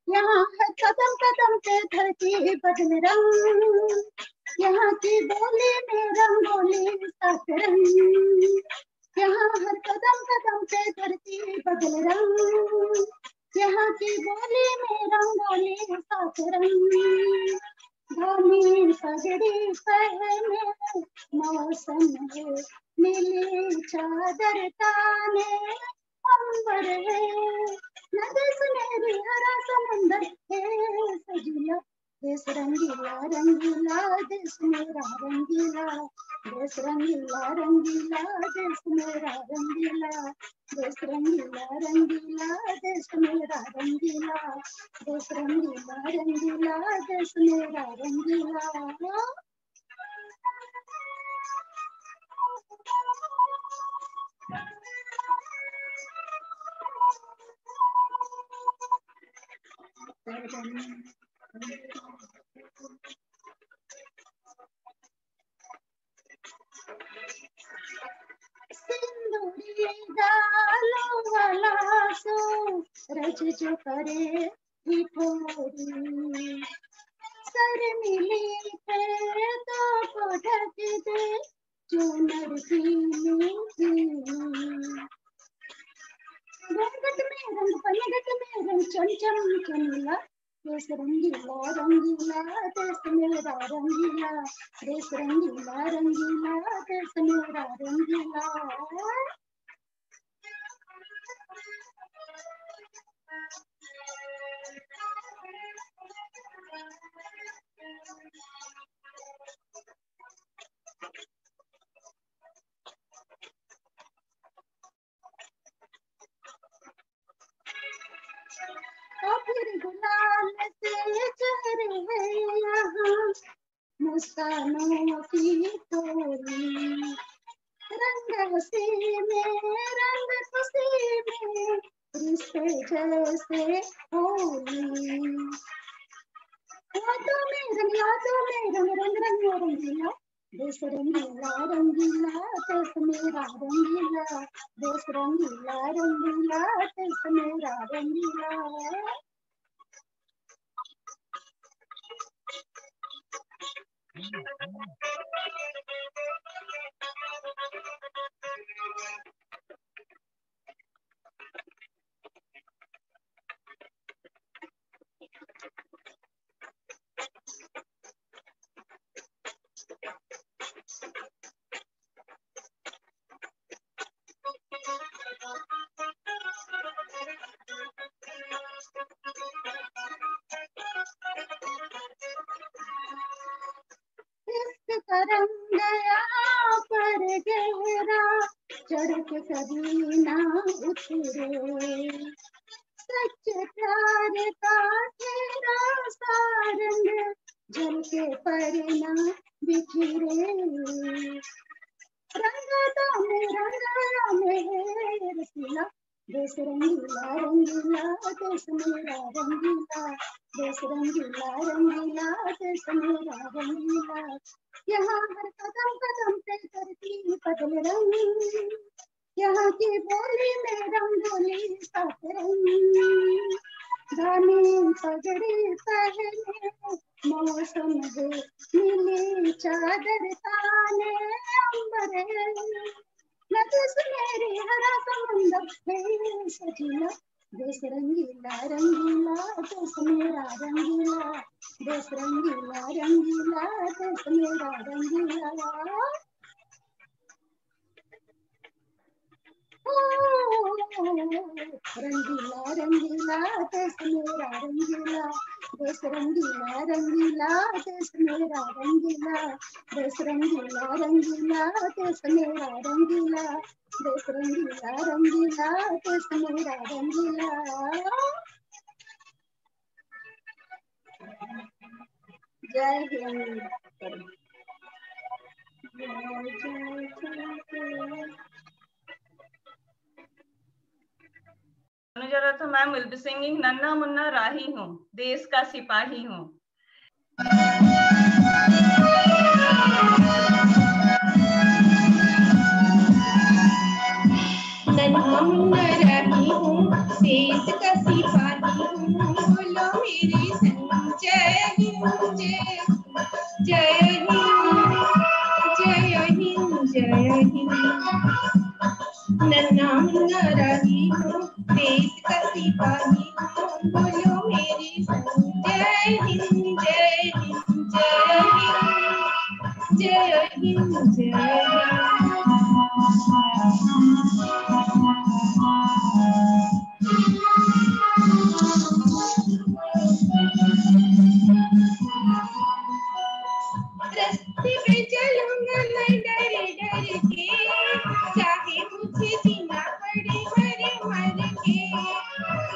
यहाँ है कदम कदम पे धरती बदल रंग, यहाँ की बोली में रंगोली सात रंग। यहाँ हर कदम कदम पे धरती बदल रंग, यहाँ की बोली में रंगोली सात रंग। धामी पगड़ी पहने मौसम है, नीली चादर ताने अंबर है, नदी सुनहरी हरा समंदर है सजिया। देश रंगीला रंगीला देश मेरा रंगीला, देश रंगीला रंगीला देश मेरा रंगीला, देश रंगीला रंगीला देश मेरा रंगीला, देश रंगीला रंगीला देश मेरा रंगीला। सिंदूरी डालो वाला सो रज जो करे ठिठोरी, सर मिली पे तो ढक दे चुनर की। घूंघट में रंग पनघट में रंग चमचम चमकीला, देश रंगीला रंगीला देश मेरा रंगीला, देश रंगीला रंगीला देश मेरा रंगीला। तो फिर गुलाल से चेहरे हैं यहाँ मुस्कानों की टोली, रंग हंसी में रंग खुशी में रिश्ते जैसे होली। यादों में रंग रंग रंग रंगीला, देश रंगीला रंगीला देश मेरा रंगीला, देश रंगीला रंगीला देश मेरा रंगीला। रंग गया पर गहरा चढ़ के कभी ना उतरे, सच प्यार का तेरा सारंग जल के पर ना बिखरे। रंगों में है रसीला, देश रंगीला रंगीला देश मेरा रंगीला, देश रंगीला रंगीला देश मेरा रंगीला। यहाँ हर कदम कदम पे धरती बदल रंग, यहाँ की बोली में रंगोली सात रंग। घनी पगड़ी पहने मौसम है, नीली चादर ताने अंबर है, नदी सुनहरी हरा समंदर है सजीला। देश रंगीला रंगीला देश मेरा रंगीला, देश रंगीला रंगीला देश मेरा रंगीला। रंगीला रंगीला देश मेरा रंगीला, देश रंगीला रंगीला देश मेरा रंगीला, देश रंगीला रंगीला देश मेरा रंगीला, देश रंगीला रंगीला देश मेरा रंगीला। जय Hind. Anuja Rathore ma'am will be singing नन्ना मुन्ना राही हूँ, देश का सिपाही हूँ। नन्ना मुन्ना राही हूँ, देश का सिपाही हूँ, बोलो मेरे संग जय हिंद जय हिंद जय हिंद जय हिंद। नन्ना मुन्ना राही हूँ, देश का सिपाही हूँ, बोलो मेरे संग जय हिंद जय हिंद जय हिंद जय हिंद जय हिंद। रस्ते पे चलूंगा मैं डर डर के, चाहे मुझे जीना पड़े मर मर के,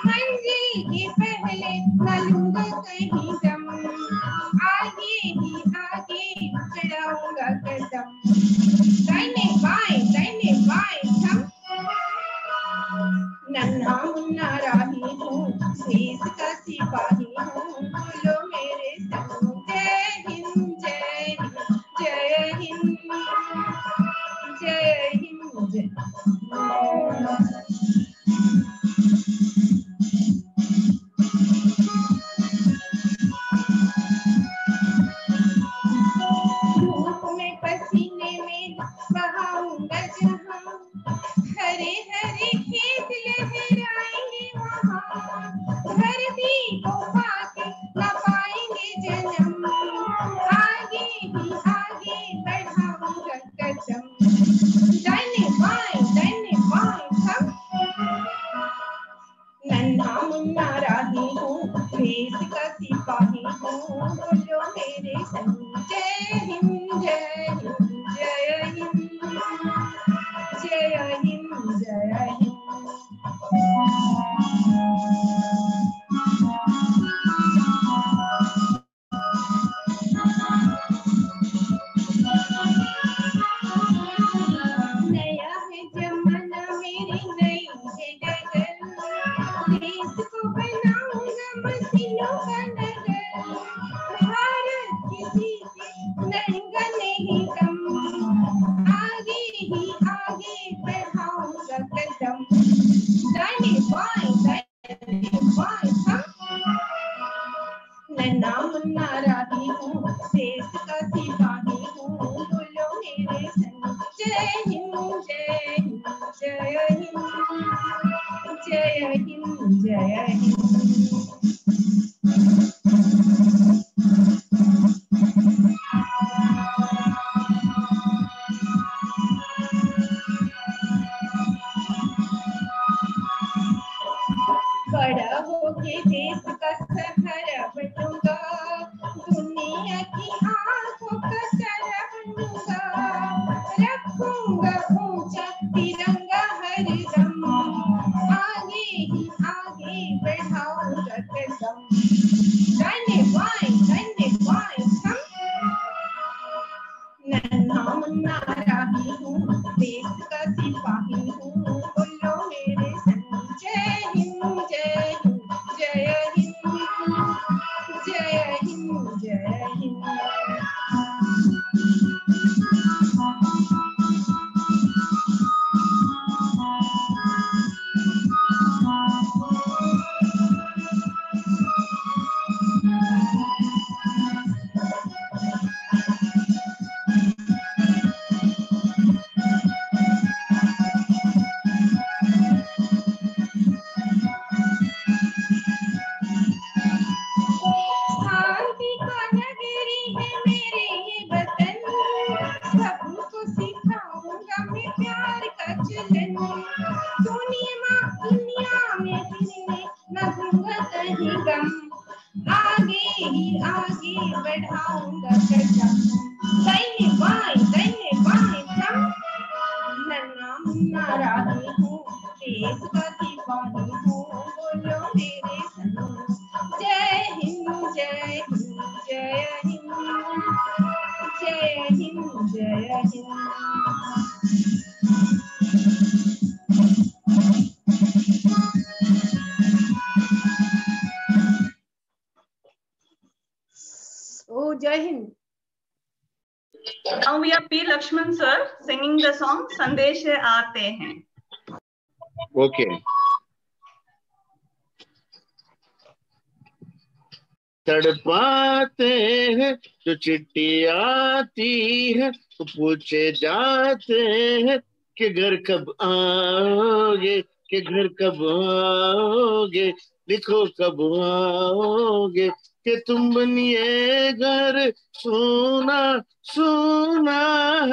मंजिल के पहले न लूंगा कहीं दम, आगे ही आगे चढ़ाऊंगा कदम, दाहिने बाएं थम। नन्हा मुन्ना राही हूँ, देश का सिपाही हूँ, बोलो मेरे संग जय हिंद जय हिंद जय हिंद जय हिंद जय धूप में पसीने में बहाऊंगा जहाँ, हरे हरे खेत लहराएंगे वहाँ, धरती को पाके न पाएंगे जन्म, आगे ही आगे बढ़ाऊंगा कदम, दाहिने बाएं थम। नन्हा मुन्ना राही हूँ, देश का सिपाही हूँ, बोलो मेरे संग जय हिंद जय हिंद जय हिंद जय हिंद जय हिंद। नया है जमाना मेरी नई है डगर, देश को बनाऊंगा मशीनों का नगर, भारत किसी से लड़ूंगा नहीं कम, आगे ही आगे बढ़ाऊंगा कदम, दाहिने बाएं थम। नन्हा मुन्ना राही हूँ, देश का सिपाही हूँ, बोलो मेरे संग जय हिंद जय हिंद जय हिंद जय हिंद जय हिंद। बड़ा होके देश का सहारा बनूंगा, दुनिया की आंखों का तारा बनूंगा, रखूंगा ऊंचा तिरंगा हरदम, आगे ही आगे बढ़ाऊंगा कदम, दाहिने बाएं थम। नन्हा मुन्ना राही हूँ, देश का सिपाही हूँ, बोलो मेरे संग जय हिंद जय हिंद जय हिंद जय हिंद जय हिंद। शांति का नगरी है मेरे ये वतन, सबको सिखाऊंगा मैं प्यार का चलन, दुनिया में किसी न दूंगा कहीं गम, आगे ही आगे बढ़ाऊंगा कदम, दाहिने बाएं थम। नन्हा मुन्ना राही हूँ, देश का सिपाही हूँ, बोलो मेरे संग जय हिंद जय हिंद जय हिंद जय हिंद जय Hind. Now we have P. Lakshman sir singing the song Sandesh Aate Hain. Okay. तड़पाते हैं जो चिट्ठी आती है तो पूछे जाते हैं कि घर कब आओगे, कि घर कब आओगे, लिखो कब आओगे, कि तुम बनिए घर सोना सोना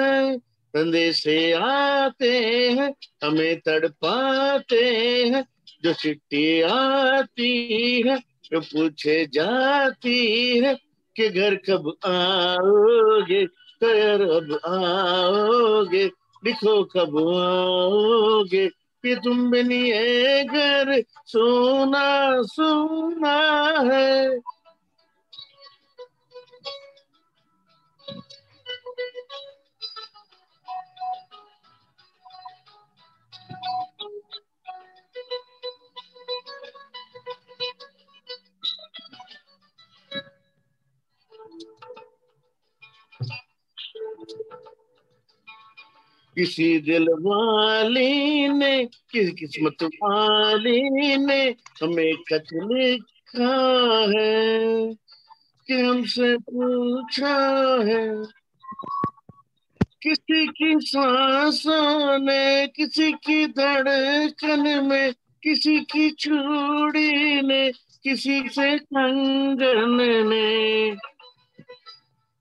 है। संदेशे आते हैं हमें तड़पाते हैं जो चिट्ठी आती है तो पूछे जाती है कि घर कब आओगे, घर अब आओगे, लिखो कब आओगे, कि तुम बनिए घर सोना सोना है। किसी दिल वाली ने, किसी किस्मत वाली ने हमें खत लिखा है कि हमसे पूछा है। किसी की सांसों ने, किसी की धड़कन में, किसी की चूड़ी ने, किसी से कंगन ने,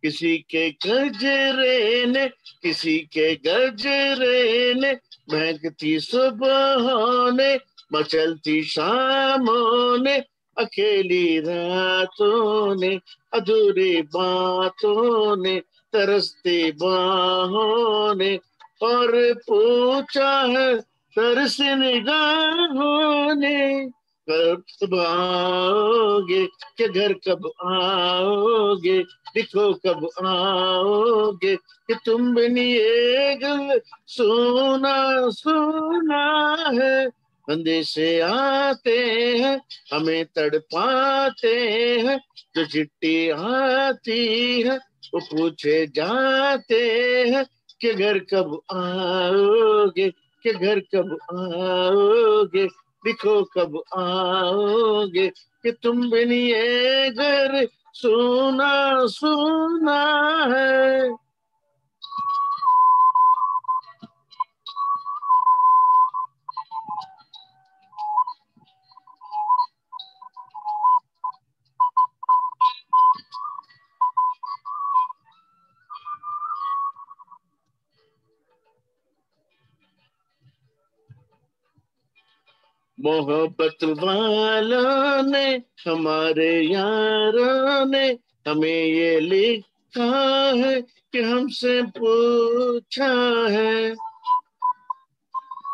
किसी के गजरे ने, किसी के गजरे ने, महकती सुबह ने, मचलती शामों ने, अकेली रातों ने, अधूरी बातों ने, तरसती बाहों ने, और पूछा है तरस निगाहों ने, कब आओगे, कि घर कब आओगे, लिखो कब आओगे, कि तुम बनिए घर सोना सोना है। अंदेशे आते हैं हमें तड़पाते हैं जो चिट्ठी आती है वो पूछे जाते हैं कि घर कब आओगे, कि घर कब आओगे, लिखो कब आओगे, कि तुम बनिए घर सोना सोना है। मोहब्बत वालों ने, हमारे यारों ने हमें ये लिखा है कि हमसे पूछा है।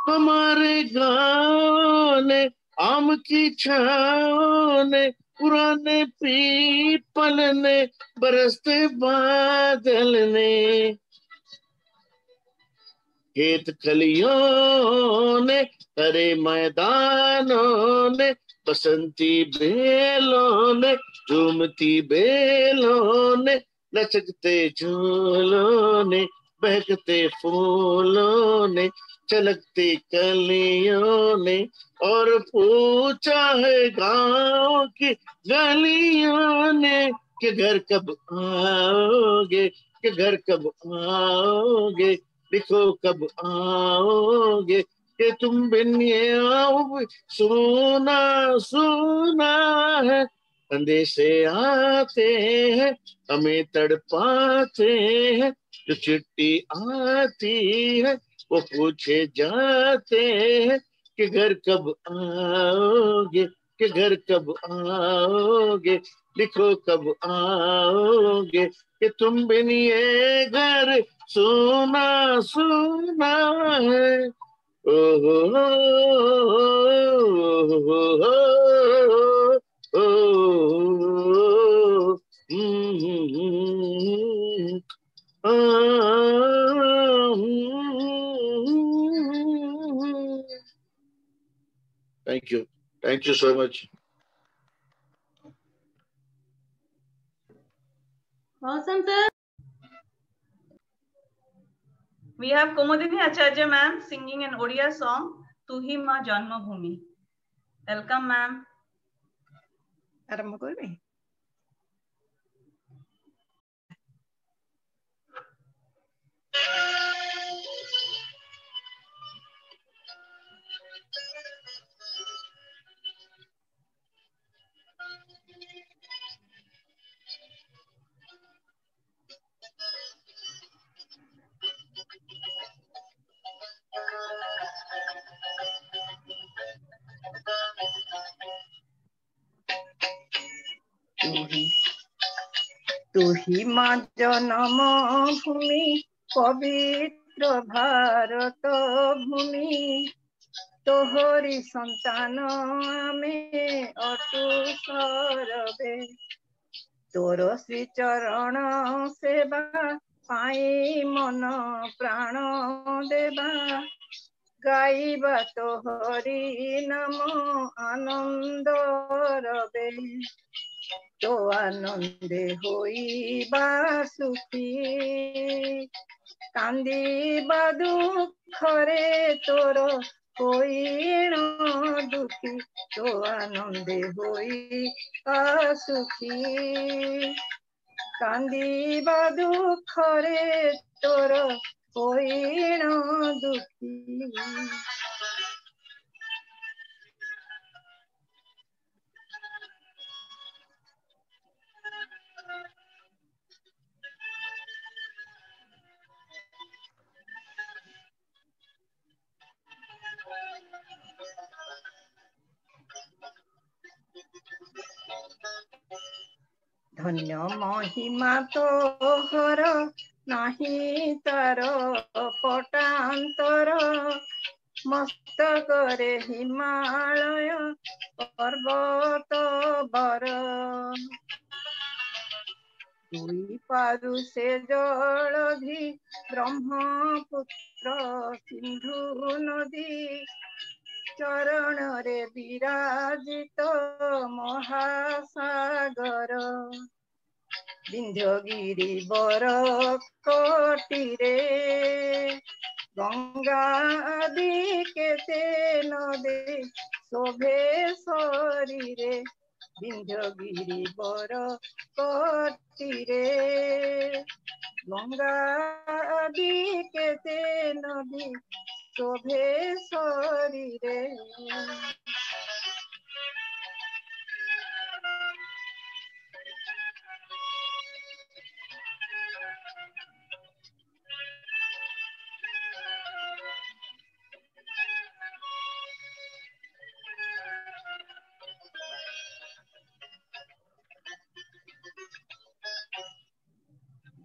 हमारे गाँव ने, आम की छाँव ने, पुराने पीपल ने, बरसते बादल ने, खेत खलियों ने, हरे मैदानों ने, बसंती बेलों ने, झूमती बेलों ने, लचकते झूलों ने, बहकते फूलों ने, चलकती कलियों ने, और पूछा है गाँव की गलियों ने कि घर कब आओगे, कि घर कब आओगे, लिखो कब आओगे, कि तुम बिन ये आओगे सोना सोना है। अंदेशे आते हैं हमें तड़पाते हैं जो चिट्ठी आती है वो पूछे जाते हैं कि घर कब आओगे, कि घर कब आओगे, लिखो कब आओगे, कि तुम बिन ये घर सोना सोना है। ओहो Thank you. Thank you so much. Awesome, sir. We have Komodini Acharya ma'am singing an Odia song, Tu Hi Ma Janma Bhumi. Welcome ma'am. आरंभ करबे। तू ही मां जन्म भूमि पवित्र भारत भूमि तोहरी संतान आमे अटु सरबे तोर श्री चरण सेवा पाई मन प्राण देवा गाइबा तोहरी नाम आनंद रबे तो आनंदे होइबा सुखी कांदिबा दुखरे तोर होइण दुखी तो आनंदे होइबा सुखी कांदिबा दुखरे तोर होइण दुखी। धन्य महिमा तोहर नाही तार पटांतर मस्तकरे हिमालय पर्वत बर दुई पारु से जलधि ब्रह्मपुत्र सिंधु नदी चरण रे विराजित महासागर विंध्यगिरि बर कोटिरे गंगा आदि केते नदे शोभे शरीरे विंध्यगिरि बर कोटिरे गंगा आदि केते नदी शोभे शरीरे।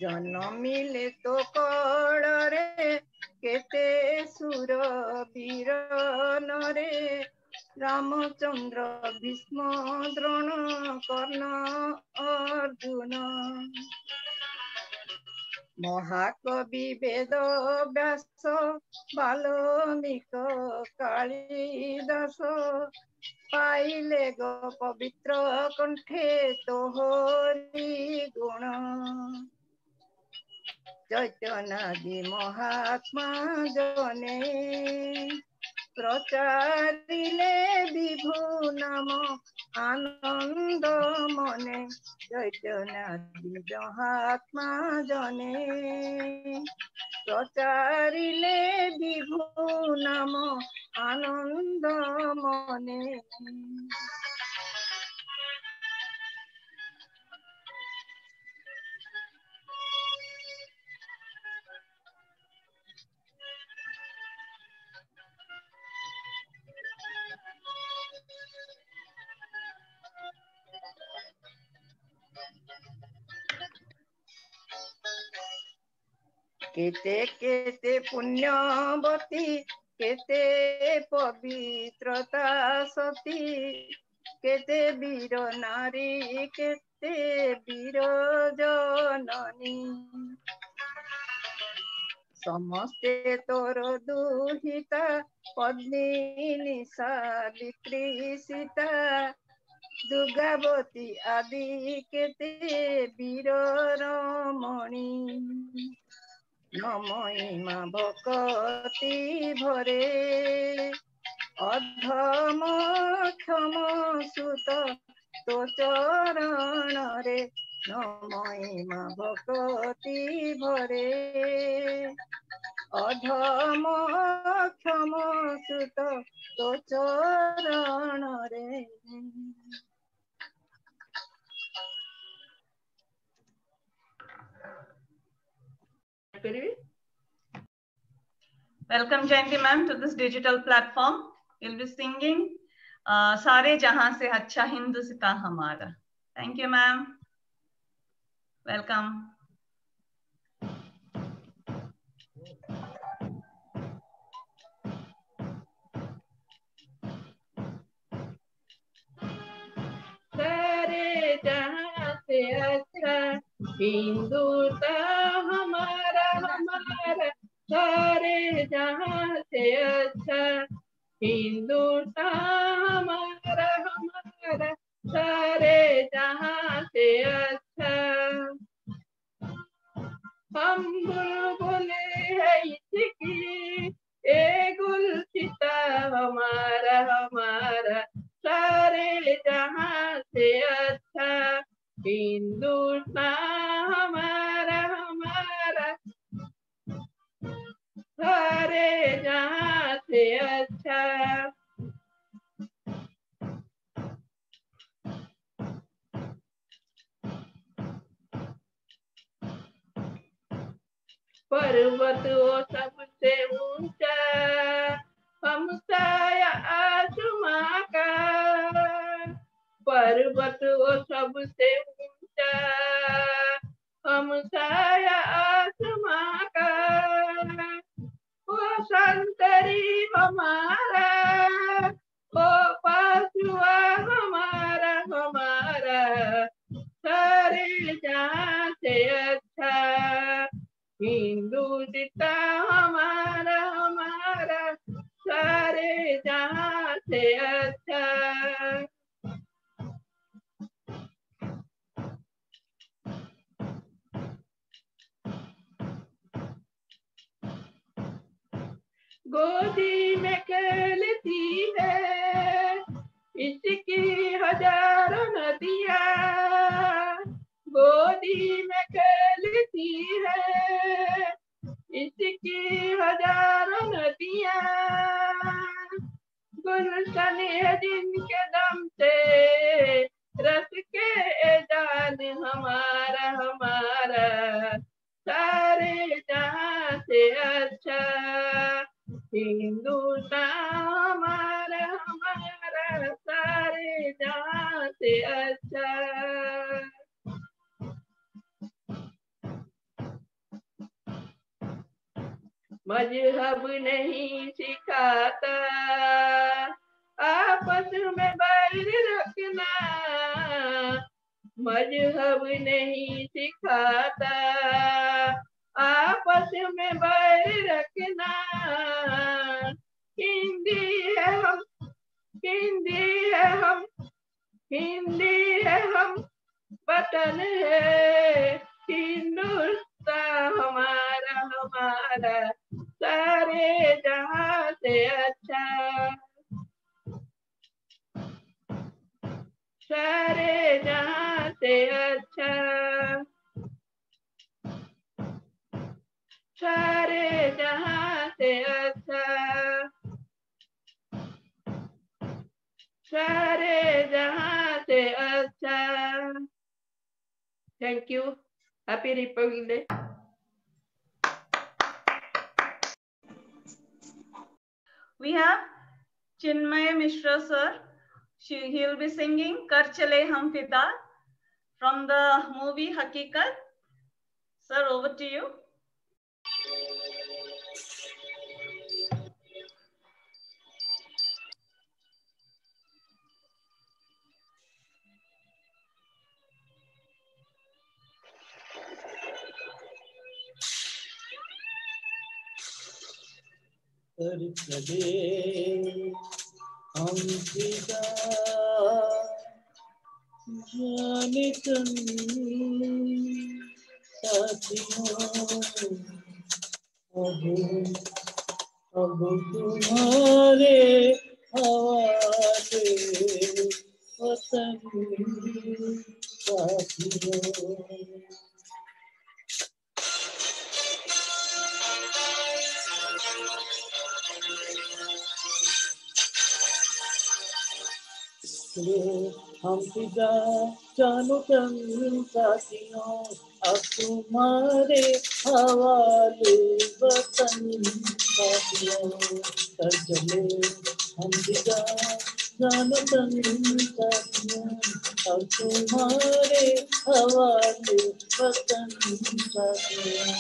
जन्मिले तो कड़े केते सुर वीर नरे रामचंद्र भीष्म द्रोण कर्ण अर्जुन महाकवि वेद व्यास बाल्मीक कालिदास पाइले गो पवित्र कंठे तोहरी गुण चैतन्यादि महात्मा जने प्रचारिले विभु नाम आनंद मने चैतन्यादि महात्मा जने प्रचारिले विभु नाम आनंद मने। केते केते पुण्यवती केते पवित्रता सती केते वीर नारी केते वीर जननी समस्ते तोर दुहिता पद्मिनी सावित्री सीता दुर्गावती आदि केते वीर रमणी महिमा भक्ति भरे अधम क्षम सुत तो चरण रे महिमा भक्ति भरे अधम क्षम सुत तो चरण रे। Welcome Jayanti ma'am to this digital platform. You'll be singing सारे जहां से अच्छा हिंदुस्तान हमारा. Thank you ma'am. Welcome. सारे जहां से अच्छा हिंदुस्तान हमारा हमारा सारे जहां से अच्छा हिंदुस्तान हमारा हमारा सारे जहां से अच्छा। हम बुलबुल है इसकी ए गुलसिता हमारा हमारा सारे जहां से अच्छा हिंदुस्तान हमारा हमारा सारे जहां से अच्छा। पर्वत वो सबसे ऊंचा हम साया आसमां का पर्वत वो सबसे ऊंचा हम साया आसमां का वो संतरी हमारा वो पासुआ हमारा हमारा सारे जहां से अच्छा हिंदुस्तान हमारा हमारा सारे जहां से अच्छा। गोदी में खेलती है इसकी हजारों नदियाँ गोदी में खेलती है इसकी हजारों नदियाँ गुलशन है जिनके दम से रस के जान हमारा हमारा सारे जहां से अच्छा हिंदुस्तान हमारा हमारा सारे जहां से अच्छा। मजहब नहीं सिखाता आपस में बैर रखना मजहब नहीं सिखाता आपस में बैर रखना हिंदी है हम हिंदी है हम हिंदी है हम वतन है हिंदुस्तान हमारा हमारा सारे जहां से अच्छा सारे जहां से अच्छा सारे जहां से अच्छा सारे जहां से अच्छा। Thank you. Happy Republic day. We have Chinmay Mishra sir. He will be singing Kar Chale Hum Fida from the movie Hakikat. Sir, over to you. कर चले हम फिदा जाने कन साथियों अब तुम्हारे हवाले वतन साथियों। हम फिदा जानो तन साथियों, अब तुम्हारे हवाले वतन साथियों। कर चले हम फिदा जानो तन साथियों, अब तुम्हारे हवाले वतन साथियों।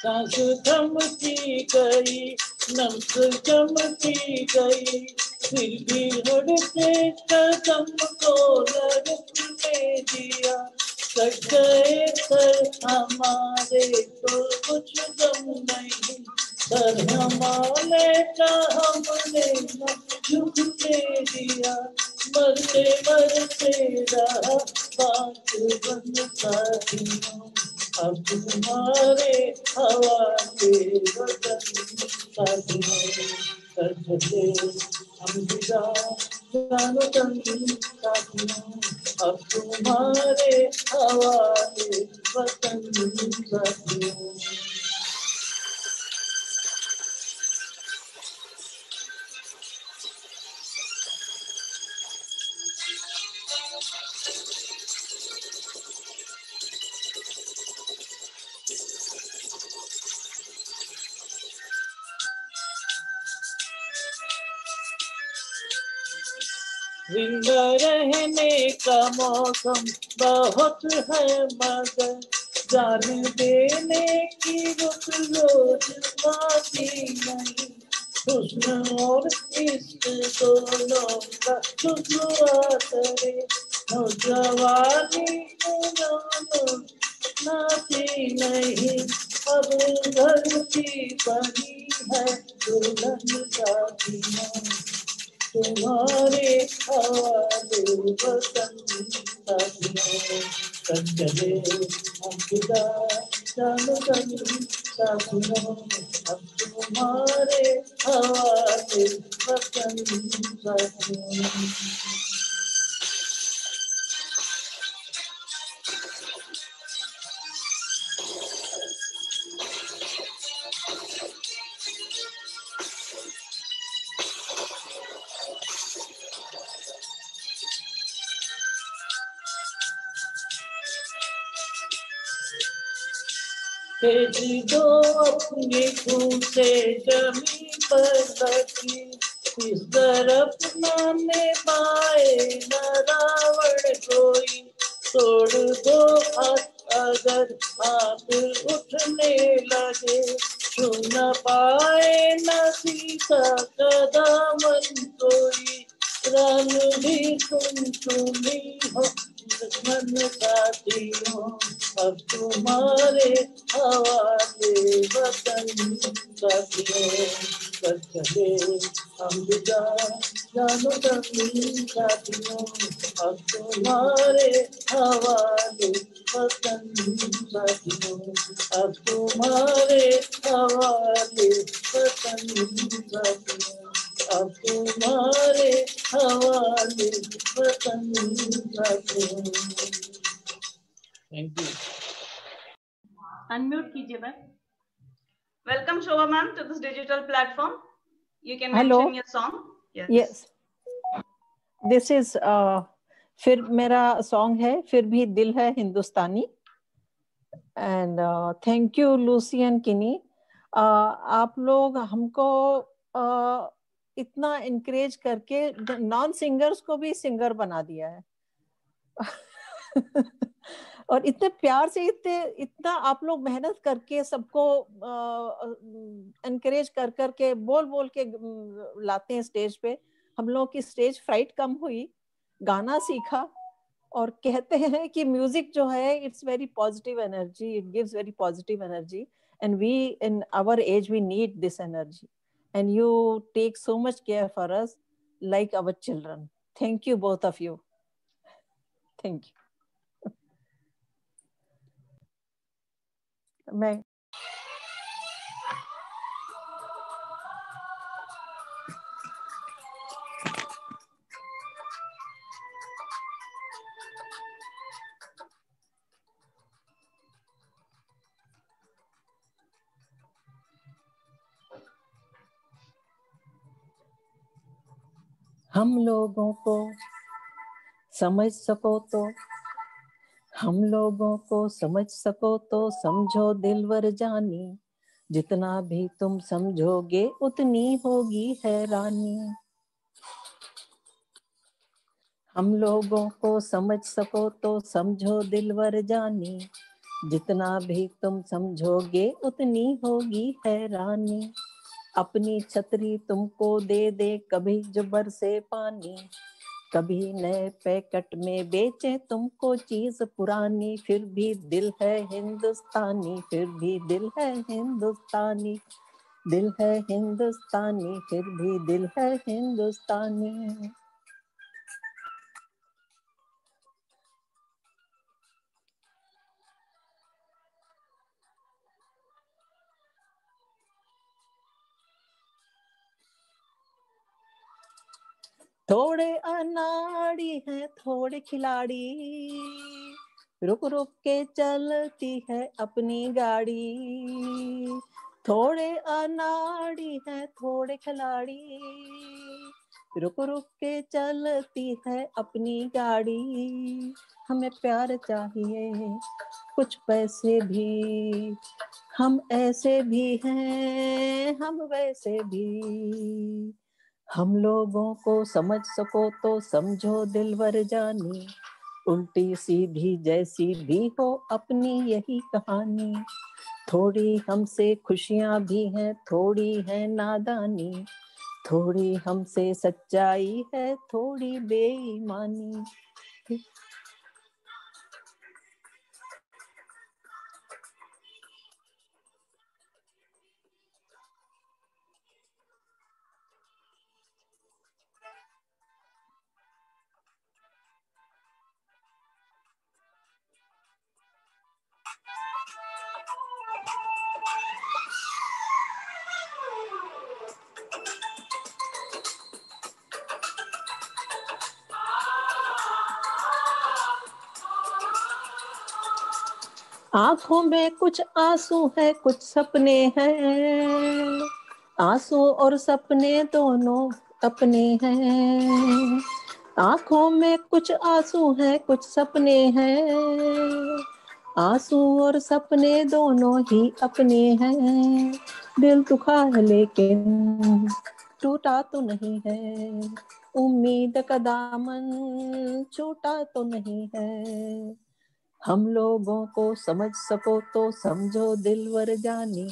सांस थमती गई, नब्ज जमती गई, फिर भी लड़ते कदम को लड़ने दिया। कट गए सर हमारे तो कुछ गम नहीं, सर हमारे का हमने न झुकने दिया। मरते मरते रहा बात बन साथियों, अब तुम्हारे हवाले वतन साथियों। कर चले हम फिदा जानो तन साथियों, अब तुम्हारे हवाले वतन साथियों। जिंदा रहने का मौसम बहुत है, मगर जान देने की रुत रोज आती नहीं। हुस्न और इश्क दोनों का शुरुआत करे, नौजवानी दोनों नाती नहीं। अब धरती बनी है दुल्हन साथियों, तुम्हारे हवाले वतन साथियों। कर चले हम फिदा जानो तन साथियों, अब तुम्हारे हवाले वतन साथियों। भेज दो अपने खून से जमीन पर लगी, इस तरफ नाने बाए न रावण कोई। तोड़ दो हाथ अगर हाथ उठने लगे, छू न पाए न सीता का दामन कोई। रंग भी तुम्ही हो दुश्मन साथियों, अब तुम्हारे हवाले वतन साथियों। कर चले हम फिदा जानो तन साथियों, अब तुम्हारे हवाले वतन साथियों, अब तुम्हारे हवाले वतन साथियों, अब तुम्हारे हवाले वतन साथियों। Thank you. Unmute कीजिए ma'am. Welcome Shobha ma'am to this digital platform. You can Hello. mention your song. Yes. This is फिर मेरा सॉन्ग है फिर भी दिल है Hindustani. And thank you Lucy and Kini, आप लोग हमको इतना इनकरेज करके नॉन सिंगर्स को भी सिंगर बना दिया है। और इतने प्यार से इतना आप लोग मेहनत करके सबको एनकरेज कर करके बोल के लाते हैं स्टेज पे। हम लोग की स्टेज फ्राइट कम हुई, गाना सीखा और कहते हैं कि म्यूजिक जो है it's very positive energy, it gives very positive energy, and we in our age we need this energy, and you take so much care for us like our children. Thank you, both of you. Thank you. मैं हम लोगों को समझ सको तो, हम लोगों को समझ सको तो समझो दिलवर जानी, जितना भी तुम समझोगे उतनी होगी हैरानी। हम लोगों को समझ सको तो समझो दिलवर जानी, जितना भी तुम समझोगे उतनी होगी हैरानी। अपनी छतरी तुमको दे दे कभी जो बरसे पानी, कभी नए पैकेट में बेचे तुमको चीज पुरानी, फिर भी दिल है हिंदुस्तानी, फिर भी दिल है हिंदुस्तानी, दिल है हिंदुस्तानी, फिर भी दिल है हिंदुस्तानी। थोड़े अनाड़ी हैं थोड़े खिलाड़ी, रुक रुक के चलती है अपनी गाड़ी। थोड़े अनाड़ी हैं थोड़े खिलाड़ी, रुक रुक के चलती है अपनी गाड़ी। हमें प्यार चाहिए कुछ पैसे भी, हम ऐसे भी हैं हम वैसे भी। हम लोगों को समझ सको तो समझो दिलवर जानी, उल्टी सीधी जैसी भी हो अपनी यही कहानी। थोड़ी हमसे खुशियां भी हैं थोड़ी है नादानी, थोड़ी हमसे सच्चाई है थोड़ी बेईमानी। आंखों में कुछ आंसू है कुछ सपने हैं, आंसू और सपने दोनों अपने हैं। आंखों में कुछ आंसू है कुछ सपने हैं, आंसू और सपने दोनों ही अपने हैं। दिल दुखा है लेकिन टूटा तो नहीं है, उम्मीद का दामन छूटा तो नहीं है। हम लोगों को समझ सको तो समझो दिलवर जानी,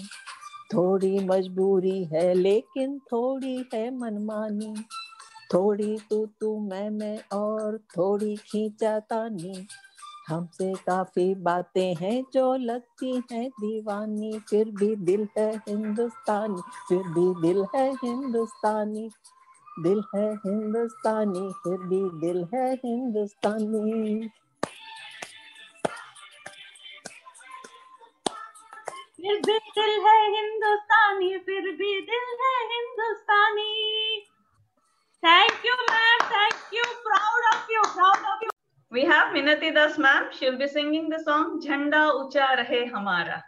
थोड़ी मजबूरी है लेकिन थोड़ी है मनमानी। थोड़ी तू मैं और थोड़ी खींचातानी, हमसे काफी बातें हैं जो लगती हैं दीवानी। फिर भी दिल है हिंदुस्तानी, फिर भी दिल है हिंदुस्तानी, दिल है हिंदुस्तानी, फिर भी दिल है हिंदुस्तानी। फिर भी दिल है हिंदुस्तानी, फिर भी दिल है हिंदुस्तानी। Thank you, ma'am. Thank you. Proud of you. Proud of you. We have Minati Das, ma'am. She'll be singing the song "Jhanda Ucha Rahe Hamara."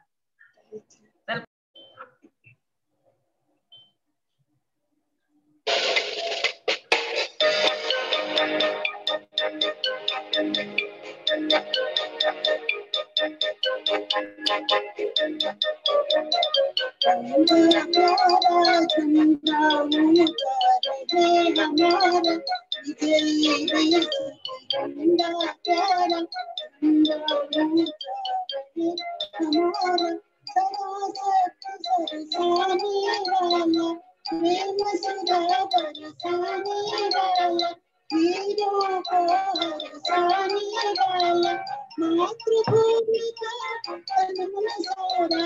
वीरों को हरसाने वाला, मातृभूमि का तन मन सारा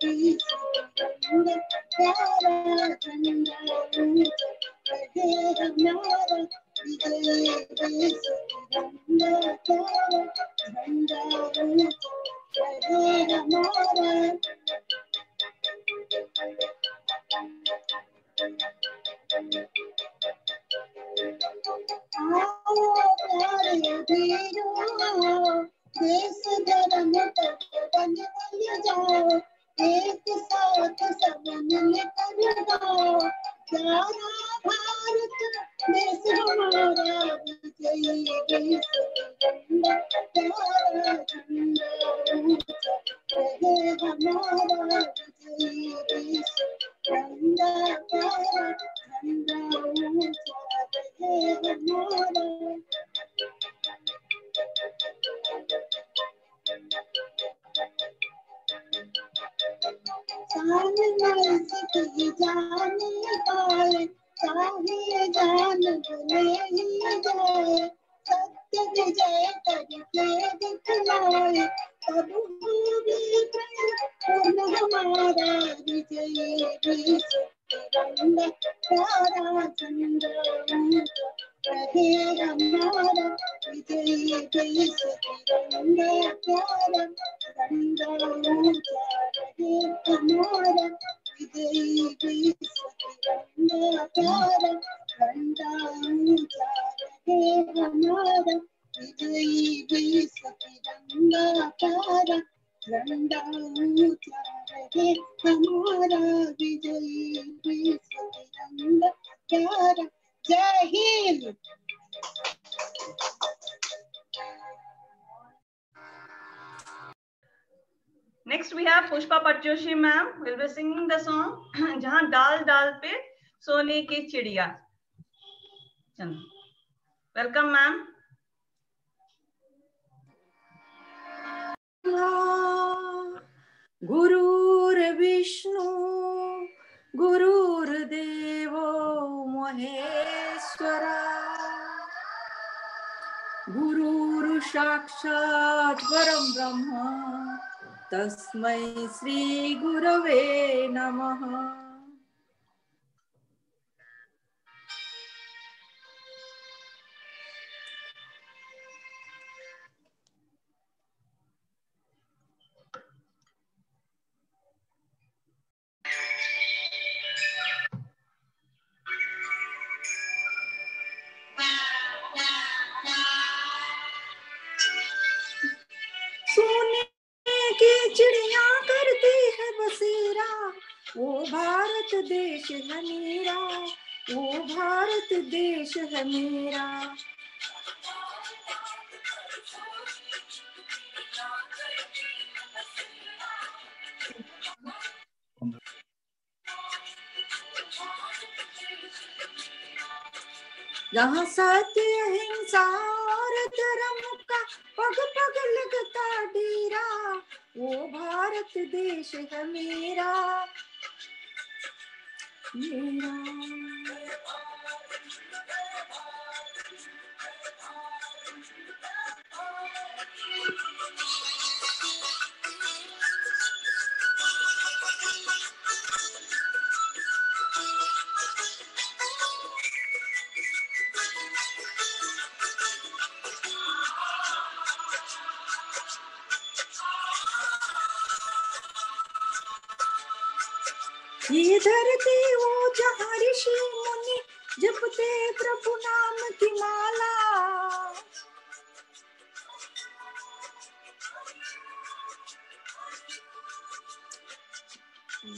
गई झंडा, प्यारा झंडा ऊंचा रहे हमारा, विजय देश तिरंगा प्यारा झंडा ऊंचा रहे हमारा। आओ प्यारे वीरों, देश धर्म तक बन जाओ, एक साथ सब मिलकर गाओ, प्यारा भारत देश हमारा, विजयी देश तिरंगा प्यारा झंडा ऊंचा रहे हमारा, विजयी देश तिरंगा प्यारा झंडा ऊंचा रहे हमारा। शान मर्द की जाने पाए, चाहे जान ले ही जाए, सत्य विजय करके दिखलाए, तब होगी पूर्ण हमारा, विजयी देश तिरंगा प्यारा झंडा ऊंचा रहे हमारा, विजयी देश तिरंगा प्यारा झंडा ऊंचा रहे हमारा, विजयी देश तिरंगा प्यारा झंडा ऊंचा रहे हमारा, विजयी देश तिरंगा प्यारा झंडा ऊंचा रहे हमारा, विजयी देश तिरंगा प्यारा। जय Hind. Next we have Pushpa Patjoshi ma'am will be singing the song जहाँ डाल डाल पे सोने की चिड़िया। Welcome ma'am. गुरुर्विष्णु गुरुर्देवो महेश्वरा, गुरुर् साक्षात् परं ब्रह्म, तस्मै श्री गुरवे नमः। चिड़िया करती है बसेरा, वो भारत देश है मेरा, वो भारत देश है मेरा। जहाँ सत्य अहिंसा और धर्म का पग पग लगता डेरा, वो भारत देश है मेरा मेरा। ये धरती वो जहाँ ऋषि मुनि जपते प्रभु नाम की माला,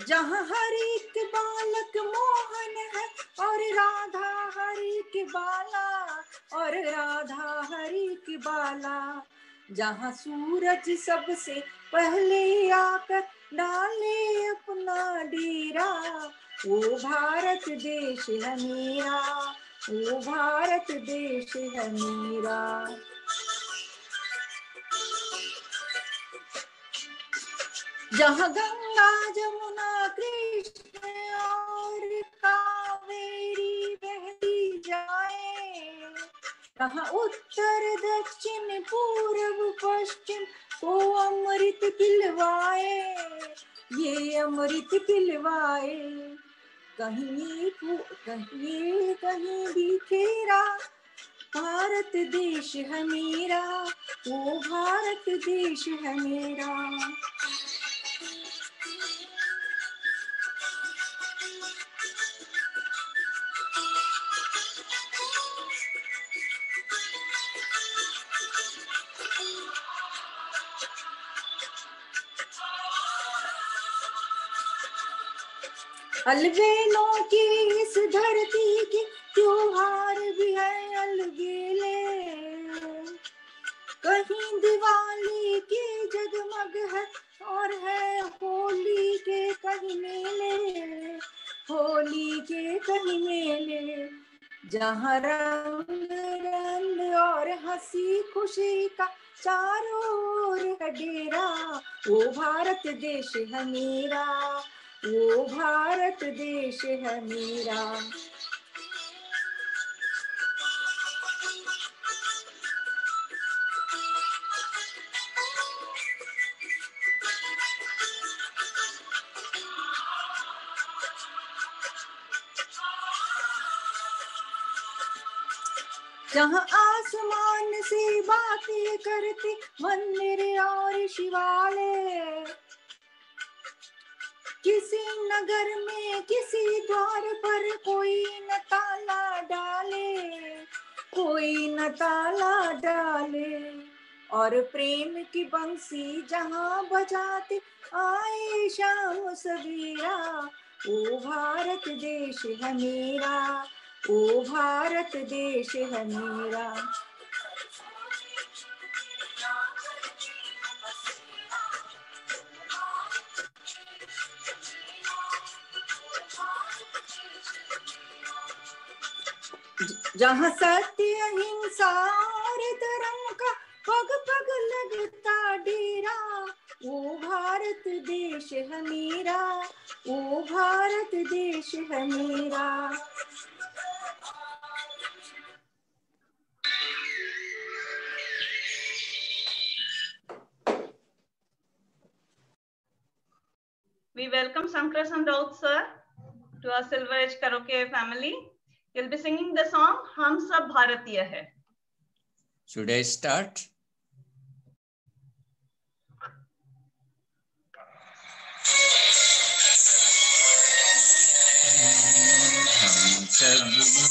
जहाँ हरि के बालक मोहन है और राधा हरि के बाला, और राधा हरि के बाला। जहाँ सूरज सबसे पहले आकर डाले अपना डेरा, वो भारत देश है मेरा, वो भारत देश है मेरा। जहाँ गंगा जमुना कृष्ण और कावेरी बहती जाए, कहाँ उत्तर दक्षिण पूर्व पश्चिम को अमृत पिलवाए, ये अमृत पिलवाए। कहीं कहीं बिखेरा भारत देश है मेरा, वो भारत देश है मेरा। अलबेलों की इस धरती की त्योहार भी है अलबेले, कहीं दिवाली की जगमग है और है होली के कहीं मेले, होली के कहीं मेले। जहाँ रंग रंग और हंसी खुशी का चारों ओर है डेरा, वो भारत देश है मेरा, वो भारत देश है मेरा। जहाँ आसमान से बातें करते मंदिर और शिवालय, किसी नगर में किसी द्वार पर कोई न ताला डाले, कोई न ताला डाले। और प्रेम की बंसी जहाँ बजाते आए शाम सवेरा, ओ भारत देश है मेरा, ओ भारत देश है मेरा। जहाँ सत्य अहिंसा और धर्म का पग पग लगता डेरा, वो भारत देश है मेरा, वो भारत देश है मेरा। We welcome Sankrasan Raut sir to our Silver Edge Karaoke family. He'll be singing the song Hum Sab Bharatiya Hai. Should I start? Hum sab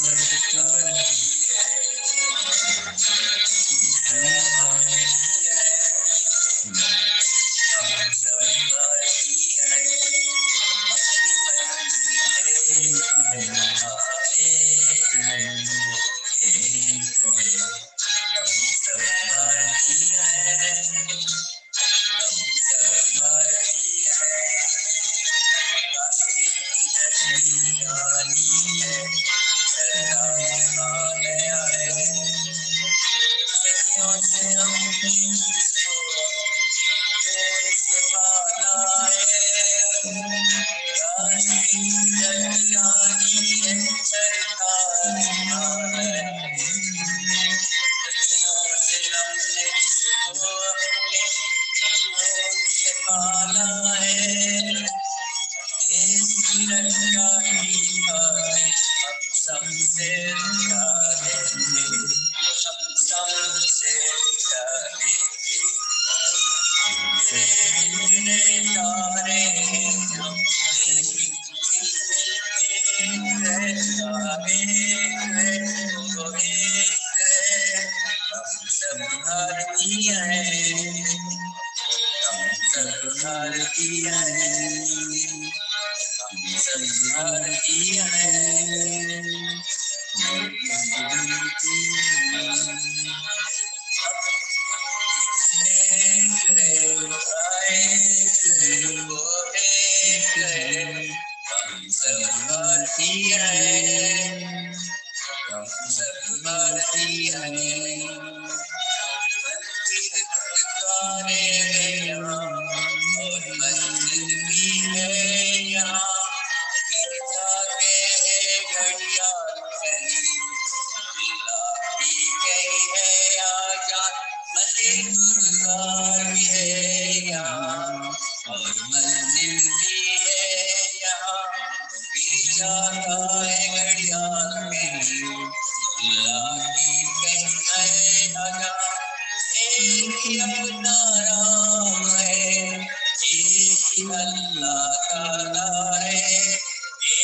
काला है,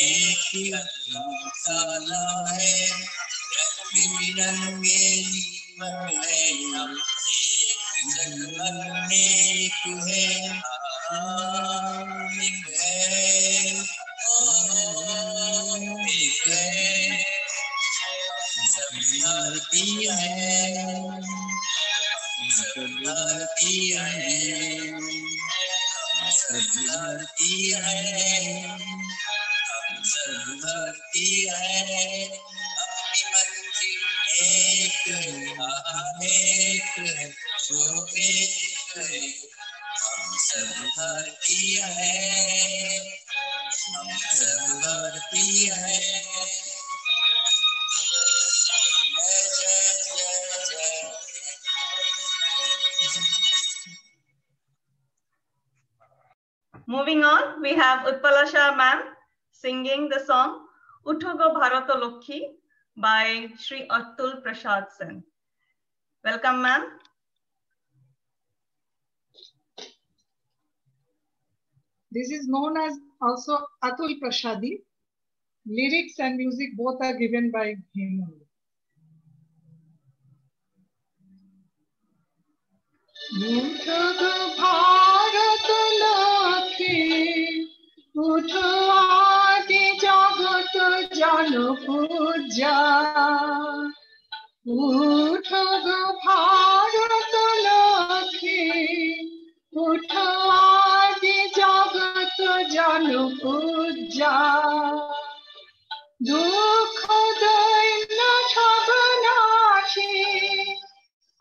एक ही अल्लाह ताला है। रंग बिरंगे जीवन है हम, एक जगह एक है, एक है, एक है। सब भारतीय है, सब भारतीय है, सब भारतीय है, हम सब भारतीय है। अपनी मंजिल एक है, जो एक है, हम सब भारतीय है, हम सब भारतीय है। Moving on, we have Utpalasha ma'am singing the song Utho Go Bharata Lokhi by Sri Atul Prasad Sen. Welcome, ma'am. This is known as also Atul Prasadi. Lyrics and music both are given by him. उठो भारत लक्ष्मी, उठो आदि जगत जन पूजा। उठो भारत लक्ष्मी, उठो आदि जगत जन पूजा। दुख दैन्य छगनाशी,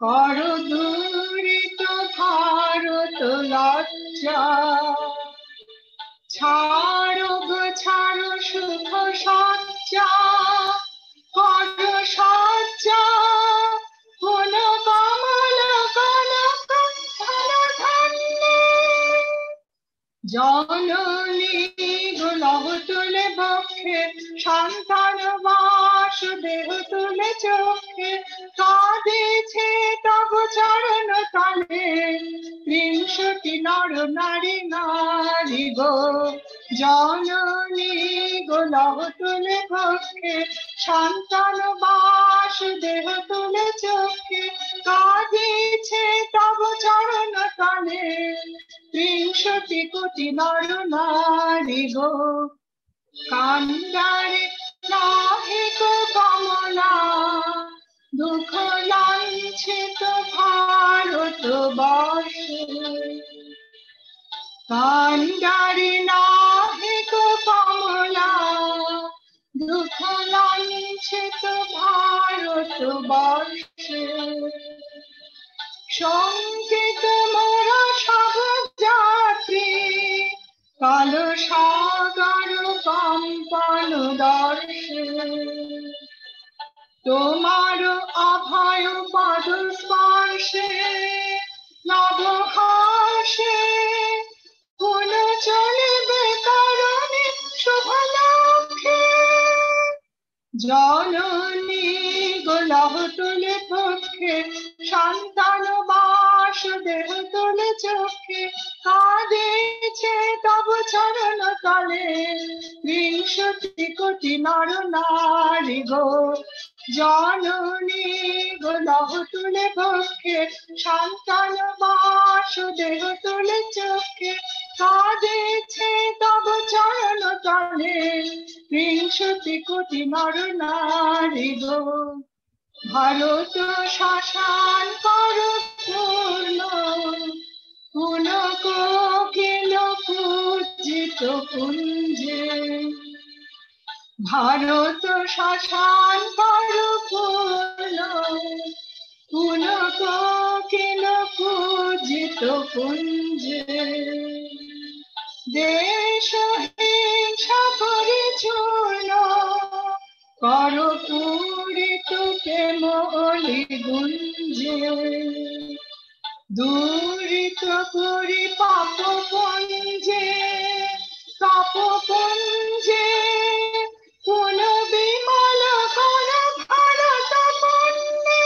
करो दूरित भारत लज्जा। छाड़ो गो छाड़ो सुख सज्जा, करो सज्जा। पुन कमल कनक धन धन्य, जननी गुलाब तुले बक्षे, सन्तान वासुदेव तुले चोखे। काঁদেছে তব চরণ তলে, ৩০টি নর নারী নারী গো। জননী গোলাপ তুলে বক্ষে, সন্তান বাসুদেব তুলে চোখে। কাঁদেছে তব চরণ তলে, ৩০ কোটি নর নারী গো। কান্দারে নাহি গো কমলা, দুঃখ লাঞ্ছিত ভারতবর্ষে। কান্দারে নাহি গো কমলা, দুঃখ লাঞ্ছিত ভারতবর্ষে। সংকেত মোরা সহযাত্রী, কালো সাগর কম্পন দর্শে। তোমার অভয় পদ স্পর্শে, নব হাসে পুন চলিবে কারণে শুভ লক্ষ্যে। জননী গোলাপ তুলে পক্ষে, সন্তান বাসুদেব তুলে চোখে। কাঁদেছে তব চরণ তলে, ৩০ কোটি নর নারী গো। জননী গোলাপ তুলে পক্ষে, সন্তান বাসুদেব তুলে চোখে। কাঁদেছে তব চরণ তলে, ৩০ কোটি নর নারী গো। ভারত শ্মশান কর পূর্ণ, পুন কোকিল পূজিত কুঞ্জে। ভারত শ্মশান কর পূর্ণ, পুন কোকিল পূজিত কুঞ্জে। দেশ হিংসা করে চূর্ণ, কর পূরিত প্রেম অলি গুঞ্জে। দূরিত করি পাপ পুঞ্জে, পাপ পুঞ্জে। পুন বিমল কর ভারত পুণ্যে।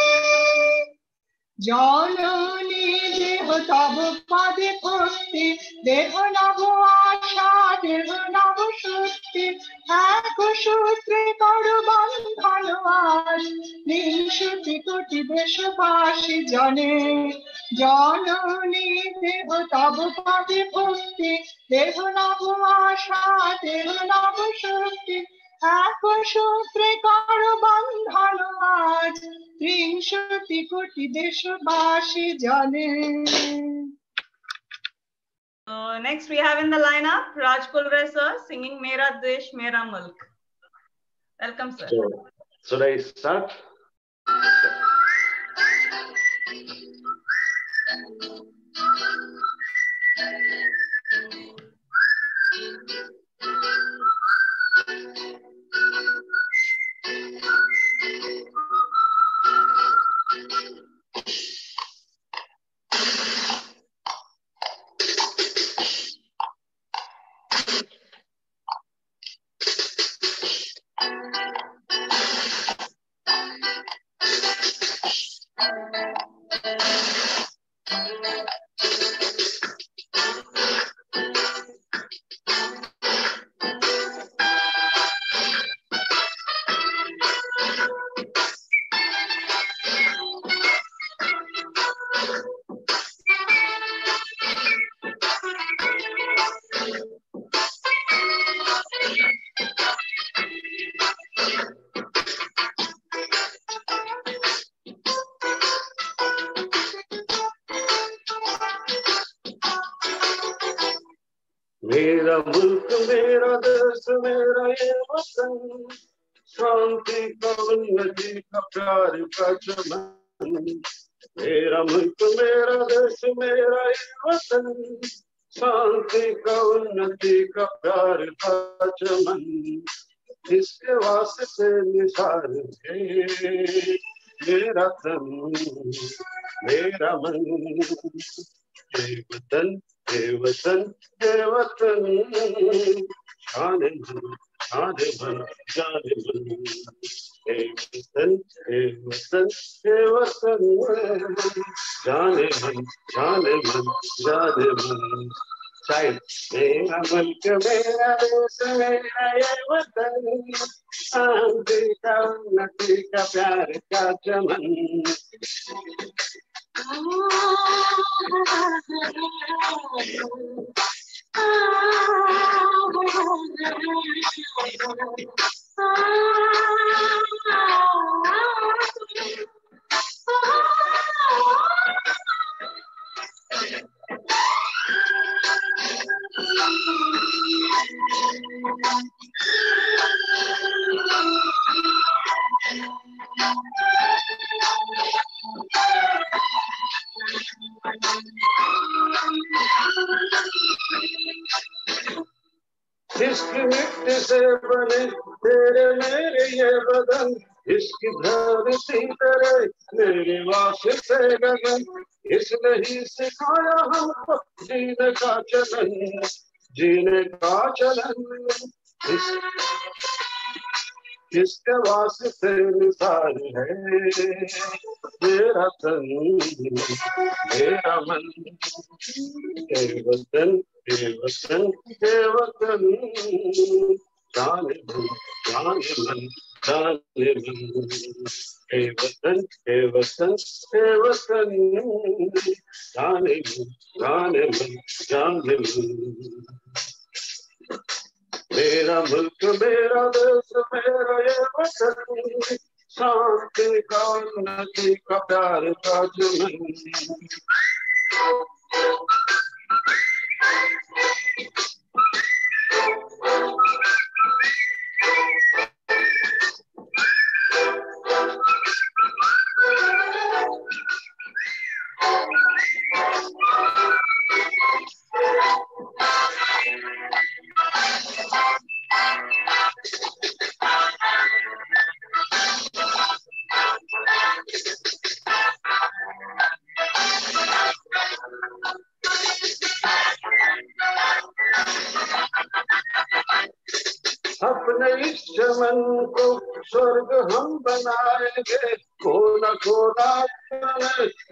জননী দেহ তব পাদে ভক্তি, দেহ নব আশা ভক্তি এক সূত্রে করো বন্ধন আজ নিশুতি কোটি দেশবাসী জানে জননী দেব তব পাবে ভক্তি দেহ নব আশা দেহ নব শক্তি এক সূত্রে করো বন্ধন আজ ত্রিংশতি কোটি দেশবাসী জানে। Next we have in the lineup Raj Kulre sir singing Mera Desh Mera Mulk. Welcome sir. So, should I start? मेरा मुल्क मेरा देश मेरा ये वतन शांति का उन्नति का प्यार का चमन मेरा मुल्क मेरा देश मेरा ये वतन शांति का उन्नति का प्यार का चमन इसके वास्ते निसार है मेरा तन मेरा मन हे वतन हे वतन हे वतन शान मन जान मन हे वतन हे वतन हे वतन जान मन जान मन चाइल्ड मेरा मुल्क मेरा देश मेरा ये वतन शांति का उन्नति का प्यार का चमन इसकी मिट्टी से बने तेरे मेरे ये बदन इसकी धरती तेरे मेरे वास्ते गगन इसने ही सिखाया हमको जीने का चलन इसके वास्ते निसार है मेरा तन मेरा मन हे वतन हे वतन हे वतन जान मन जान मन हे वतन हे वतन हे वतन जान मन मेरा मुल्क मेरा देश मेरा ये वतन शांति का उन्नति का प्यार का चमन अपने इस चमन को स्वर्ग हम बनाएंगे कोना कोना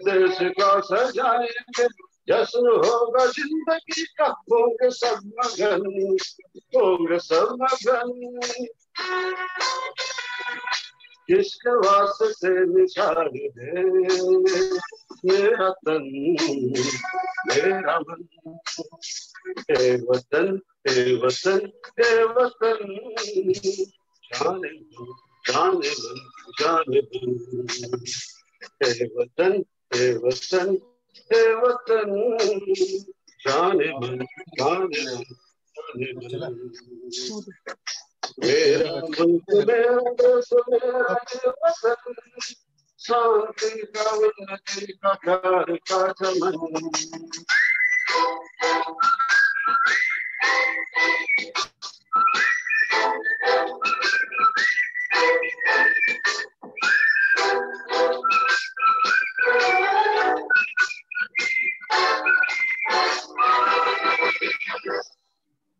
देश का सजाएंगे जश्न होगा जिंदगी का, होंगे सब मगन, होंगे सब मगन। किसके वास्ते निछाड़ दे मेरा तन मेरा मन, हे वतन हे वतन हे वतन, जाने दो जाने दो जाने दो, हे वतन हे वतन हे वतन, जाने मन जाने मन जाने मन। मेरा मुल्क मेरा देश मेरा ये वतन, शांति का उन्नति का प्यार का चमन।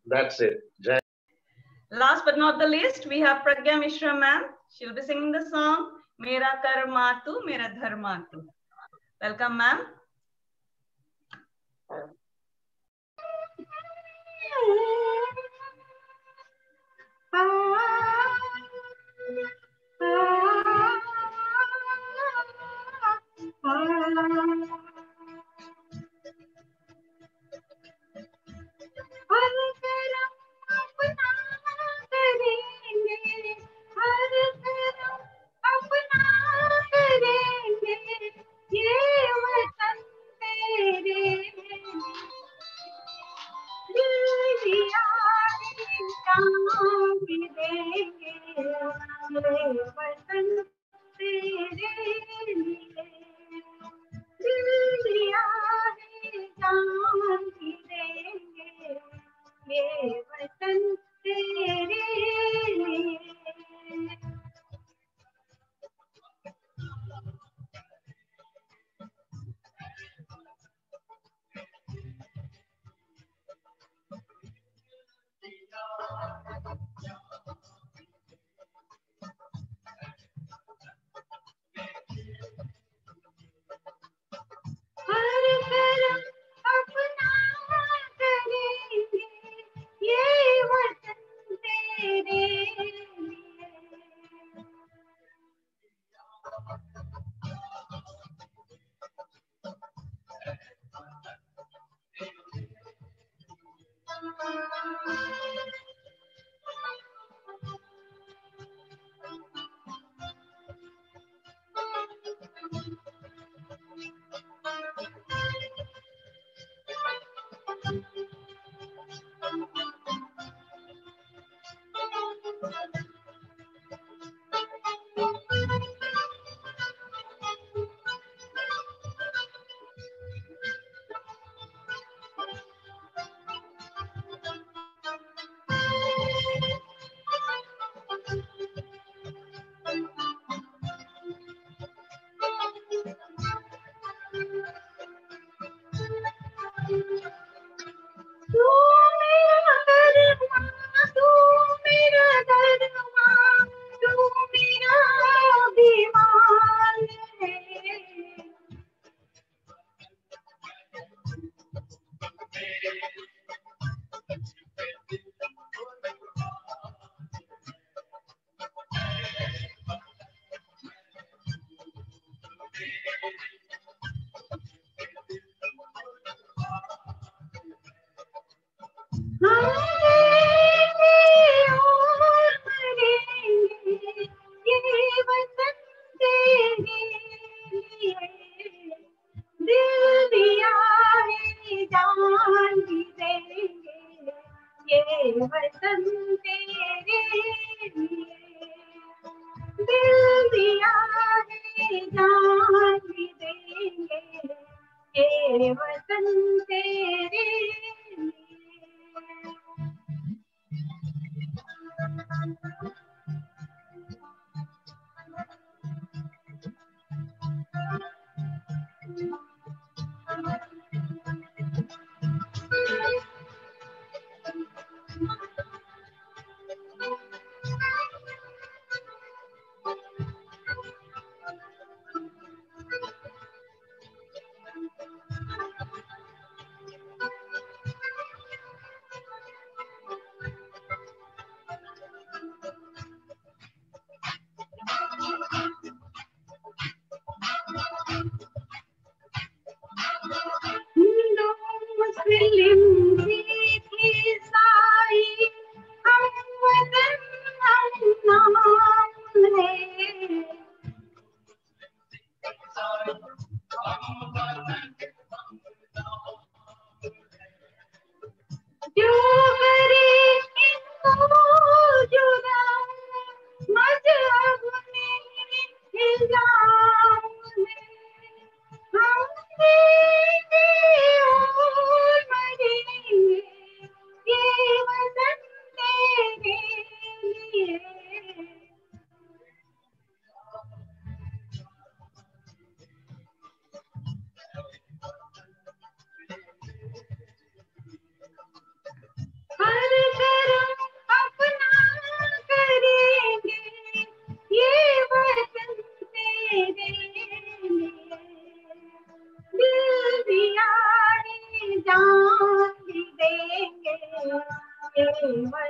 That's it. Jai. Last but not the least, we have Pragya Mishra ma'am. She will be singing the song Mera Karma Tu, Mera Dharma Tu. Welcome, ma'am.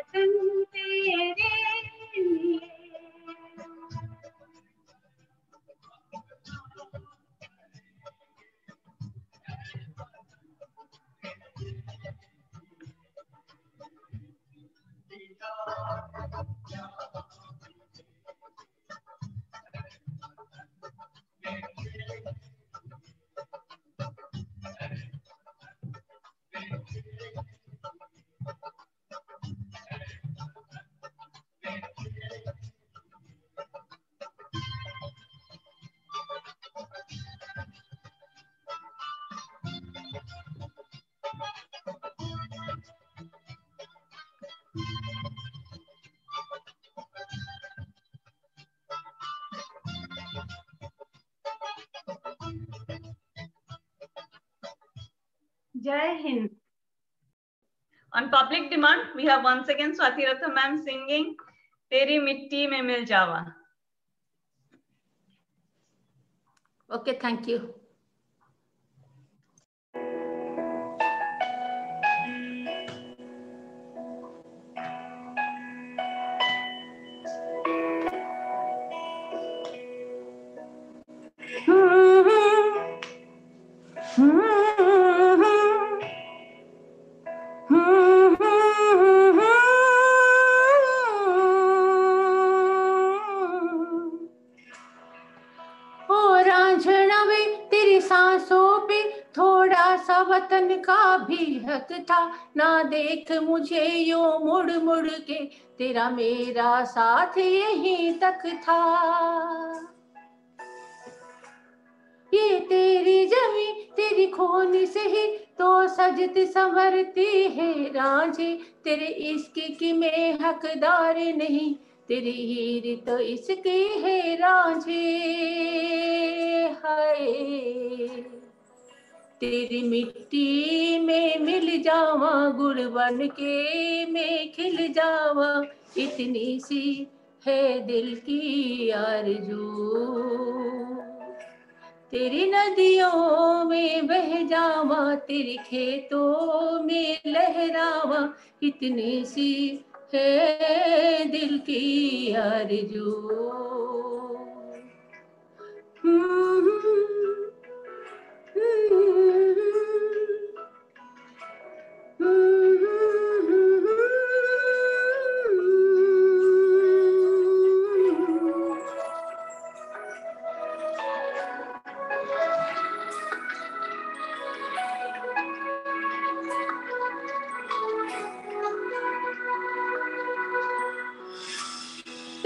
वतन तेरे लिए। जय Hind. On public demand, we have once again Swati Ratha ma'am singing Teri Mitti Mein Mil Jawa. Okay, thank you. वतन का भी हक था, ना देख मुझे यूं मुड़ मुड़ के, तेरा मेरा साथ यहीं तक था। ये तेरी जमी तेरी खून से ही तो सजती संवरती है रांझे, तेरे इश्क की मैं हकदार नहीं, तेरी हीर तो इसकी है रांझे। हाय तेरी मिट्टी में मिल जावा, गुड़ बन के मैं खिल जावा, इतनी सी है दिल की आरज़ू। तेरी नदियों में बह जावा, तेरे खेतों में लहरावा, इतनी सी है दिल की आरज़ू।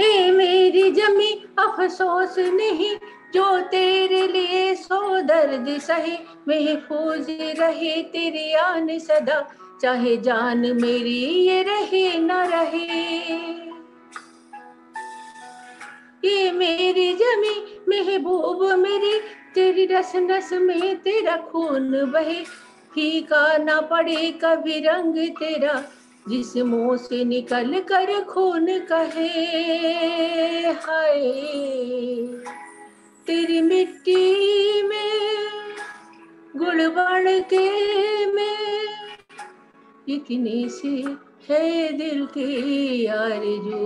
ए मेरी जमी अफसोस नहीं, जो तेरे लिए सो दर्द सहे, महफूज रहे तेरी आन सदा, चाहे जान मेरी ये रहे न रहे। ये मेरी जमी महबूब मेरी, तेरी रस नस में तेरा खून बहे, फीका ना पड़े कभी रंग तेरा, जिस मुंह से निकल कर खून कहे। हाय तेरी मिट्टी में गुड़ बन के मैं, इतनी सी है दिल की आरज़ू।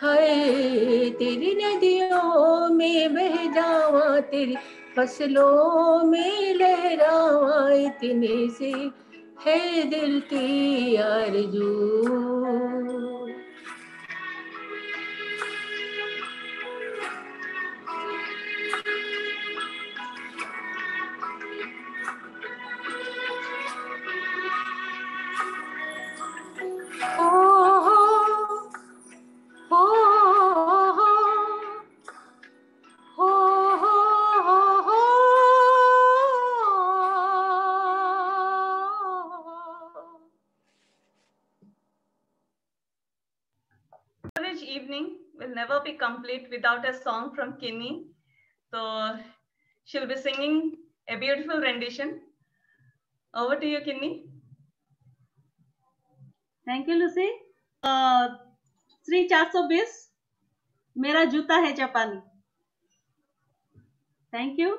हाय तेरी नदियों में बह जावा, तेरी फसलों में लहरावा, इतनी सी है दिल की आरज़ू। Evening will never be complete without a song from Kinney. So she'll be singing a beautiful rendition. Over to you, Kinney. Thank you, Lucy. Shri 420 मेरा जूता है जापानी। Thank you.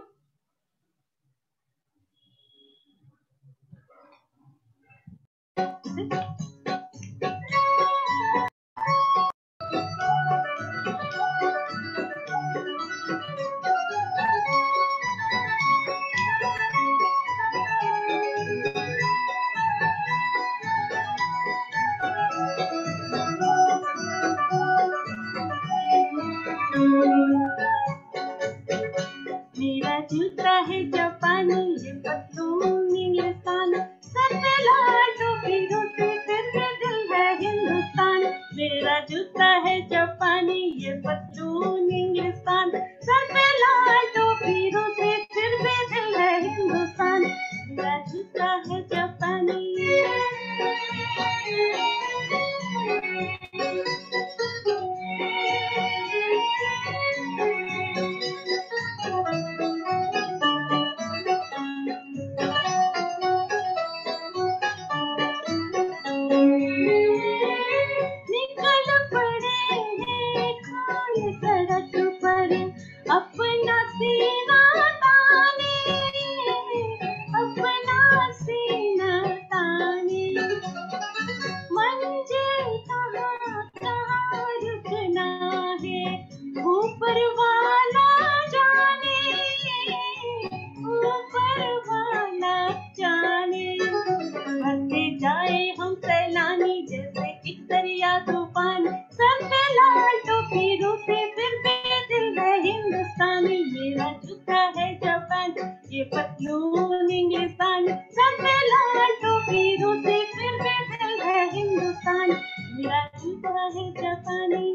जैसे एक दरिया तूफान, सर पे लाल टोपी रूसी, फिर भी दिल है हिंदुस्तानी। मेरा जूता है जापान, ये पतलून इंग्लिस्तान, सर पे लाल टोपी रूसी, फिर भी दिल है हिंदुस्तान। मेरा जूता है जापानी।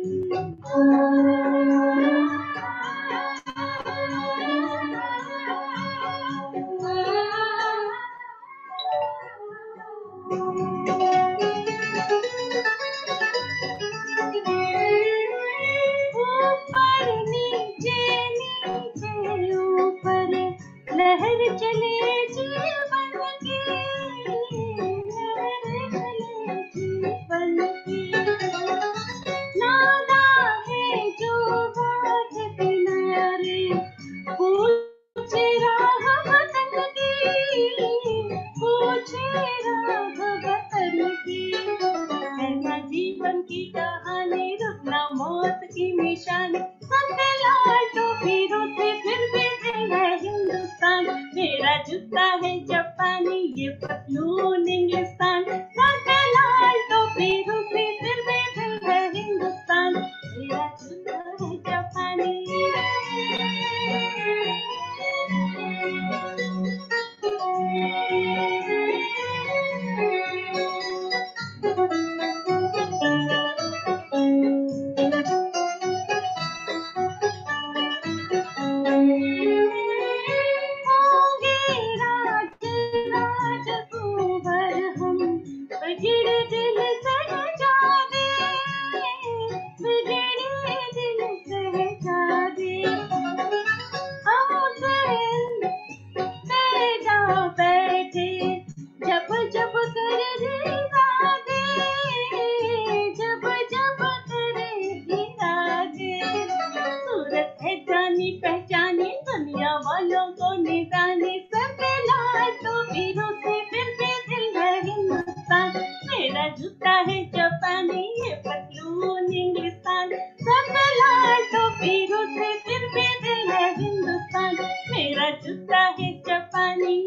ऊपर नीचे नीचे ऊपर लहर चले जीवन की, लहर चले जीवन की। नादा है जो बात किनारे, पूछे राह वतन की, पूछे राह वतन की। ऐसा जीवन की कहानी, रुकना मौत की निशानी, सर पे लाल टोपी रूसी, फिर भी दिल है हिंदुस्तान। मेरा जूता है जापानी, ये पतलून इंग्लिस्तान, सर पे लाल टोपी रूसी, फिर भी दिल है हिंदुस्तान। मेरा जूता है जापानी। होंगे राज राज कुंवर हम, बिगड़े दिल सहजादे, बिगड़े दिल सहजादे। हम तेजा बैठे जब जब कर इरादे, जब जब कर इरादे। सूरत है जानी पहचानी, दुनिया वालों को निशानी, सर पे लाल टोपी रूसी, फिर भी दिल है हिंदुस्तान। मेरा जूता है जापानी, ये पतलून इंग्लिस्तान, सर पे लाल टोपी रूसी, फिर भी दिल है हिंदुस्तान। मेरा जूता है जापानी।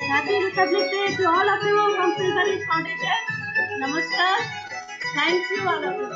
Happy Republic Day to all of you from Silveris Foundation. Namaskar. Thank you all of you.